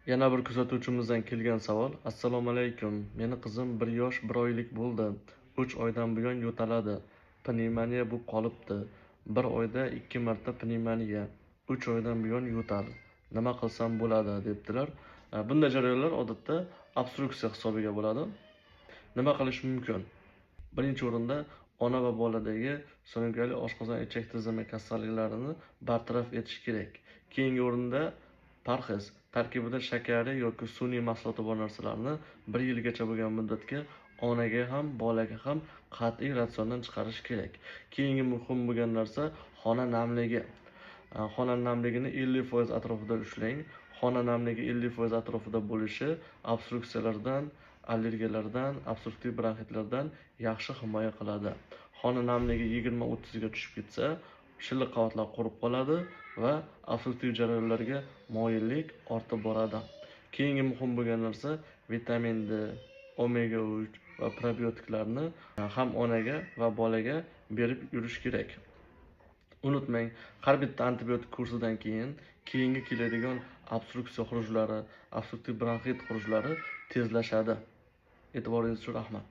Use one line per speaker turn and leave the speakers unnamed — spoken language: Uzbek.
Yana bir kuzatuvchimizdan kelgan savol. Assalomu alaykum. Meni qizim 1 yosh 1 oylik bo'ldi. 3 oydan buyon yo'taladi. Pnevmoniya bo'lib qolibdi. 1 oyda 2 marta pnevmoniya. 3 oydan buyon yo'tal. Nima qilsam bo'ladi debdilar. Bunday jarayonlar odatda obstruksiya hisobiga bo'ladi. Nima qilish mumkin? Birinchi o'rinda ona va boladagi surunkali oshqozon ichak tizimi kasalliklarini bartaraf etish kerak. Keyingi o'rinda parhez, tarkibida shakari yoki sun'iy mahsuloti bor narsalarni 1 yilgacha bo'lgan muddatga onaga ham, bolaga ham qat'iy ratsiondan chiqarish kerak. Keyingi muhim bo'lgan narsa xona namligi. Xona namligini 50% atrofida ushlang. Xona namligi 50% atrofida bo'lishi obstruksiyalardan, allergiyalardan, obstruktiv bronxitlardan yaxshi himoya qiladi. Xona namligi 20-30 ga tushib ketsa, shilliq qavatlar qurib qoladi va obstruktiv jarayonlarga moyillik ortib boradi. Keyingi muhim bo'lgan narsa vitamin D, omega 3 va probiotiklarni ham onaga va bolaga berib yurish kerak. Unutmang, har bitta antibiotik kursidan keyingi keladigan obstruksiya xurujlari, obstruktiv bronxit xurujlari tezlashadi. E'tiboringiz uchun rahmat.